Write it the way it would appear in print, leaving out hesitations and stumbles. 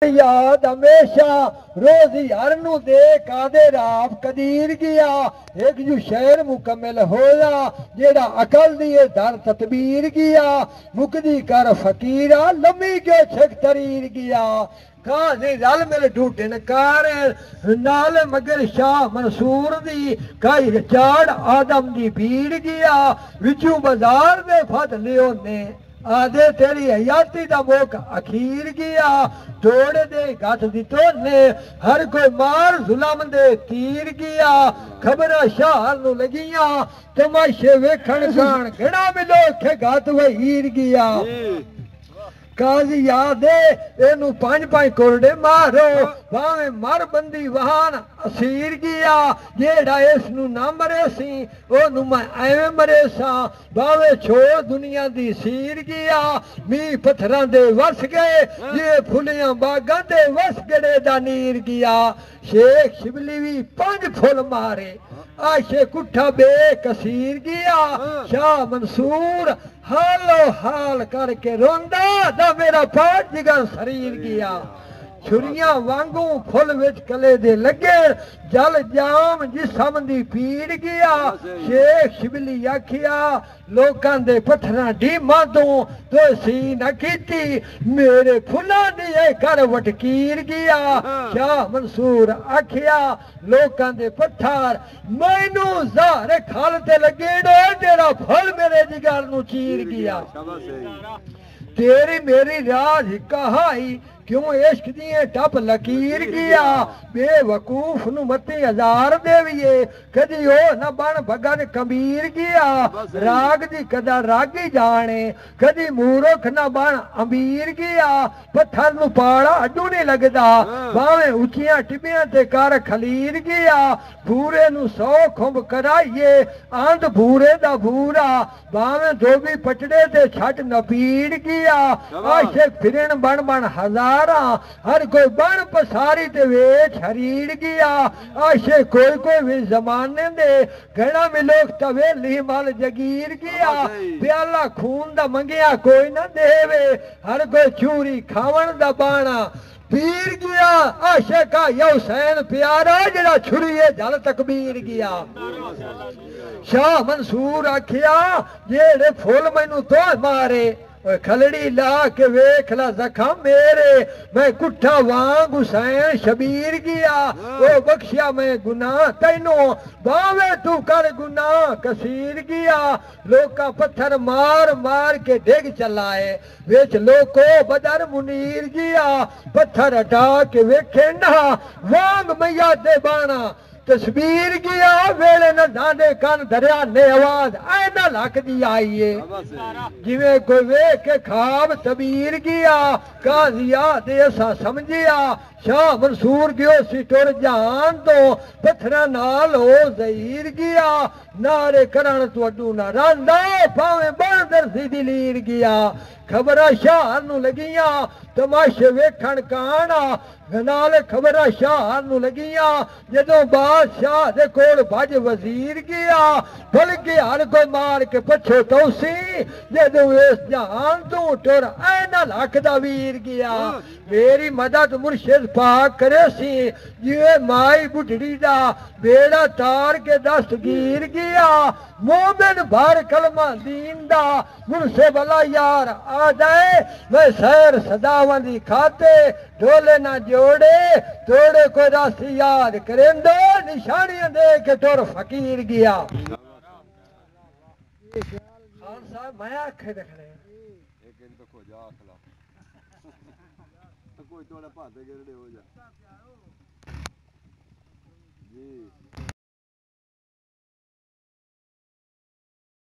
याद हमेशा रोज यार नु दे कादे राव कदीर गया एक जो शहर मुकम्मल होया जेड़ा अकल दिए दर तदबीर गया मुकदी कर फकीरा लम्मी के छक तरीर गया काजी रल मिल ढूंढन कार नाल मगर शाह मंसूर दी काई चाड़ आदम दी भीड़ गया विचू बाजार दे फद लियो ने आदे तेरी हयाती दा मोक अखीर गया तोड़ दे गथ दितो ने हर कोई मार जुलम दे तीर गया खबरा शाह नु लगियां तमाशे वेखण जान घड़ा मिलो खे गत वहीर गया काजी याद एनू 5-5 कोरडे मारो भावे मर बंदी वहान असीर गया जेड़ा इस नू ना मरे सी ओनू मैं एवें मरे सा भावे छोड़ दुनिया दी सीर गया मी पत्थरां दे वस गए ये फुलियां बागां दे वस गड़े दा नीर गया शेख शिबली भी 5 फुल मारे आशे कुठा बे कसीर गया शाह मंसूर हालो हाल करके रोंदा दा मेरा पाठ जिगर शरीर गया छुरियां वांगू फुल विच कले दे लगे जल जाम जिसम दी पीड़ गया शेख शिबली आखिया लोकां दे पत्थरां डीमा तो सी न कीती मेरे फुलां दी कर वटकीर गया शाह मंसूर आखिया लोकां दे पत्थर मैनू ज़ारे खाल ते लगे जेड़ा फल मेरे जिगर नू चीर गया तेरी मेरी राज कहाई क्यों इश्क दिए टप लकीर गया बेवकूफ नु मती हजार देविए कदी ओ न बन भगन कबीर गया राग दी कदा रागी जाने कदी मूर्ख न बन अमीर गया पत्थर नु पाड़ा अड्डू नहीं लगदा भावे उचियां टिबियां ते कर खलीर गया भूरे नु 100 खुंब कराइए आंध भूरे दा भूरा भावे धोबी पटड़े ते छट नपीड़ गया आशिक फिरन बन बन हजार हर कोई बन पसारी ते वेच हरीड़ गया आशे कोई भी जमाने दे घड़ा में लोग तवेली मल जगीर गया प्याला खून दा मंगिया कोई ना देवे हर कोई चूरी खावन दा बाणा पीर गया आशे का हुसैन प्यारा जड़ा छुरीए जल तकबीर गया शाह मंसूर आखिया जेड़े फुल मैनू तो मारे खलड़ी ला के वेख ला जखम मेरे मैं कुठा वांग हुसैन शबीर गया ओ बख्शिया मैं गुनाह तैनो बावे तू कर गुनाह कसीर गया लोका पत्थर मार मार के डिग चलाए विच लोको बदर मुनीर गया पत्थर हटा के वेखे ना वांग मैया दे बाणा तस्वीर गया वेले न दादे कान दरिया ने आवाज ऐना लक दी आई है जिवें कोई वेख के खाब तबीर गया काजिया दे ऐसा समझिया शाह मंसूर गयो सी टुर जान तो पत्थरा नाल हो जहीर गया नारे करण तू अड्डू ना रांदा भावे बंदर सी दिलीर गया खबरा शाह नु लगियां तमाशे वेखण काना नाल खबरा शाह नु लगियां जदों बादशाह दे कोल भज वजीर गया भल के हर कोई मार के पछो तौसी जदों इस जहान तू टुर ऐना लख दा वीर गया मेरी मदद मुर्शिद पाक करे सी जिवे माई बुढ़ड़ी दा बेड़ा तार के दस्तगीर गया मोमिन भर कलमा दीन दा मुनसे भला यार आ जाए मैं सैर सदावन दी खाते ढोले ना जोड़े तोड़े कोई रास्ती याद करेंदो निशानियां दे के टुर फकीर गया खान साहब मैं आखे देखने एक इन तो खो जा अखला कोई तोड़े पाते गिरड़े हो जा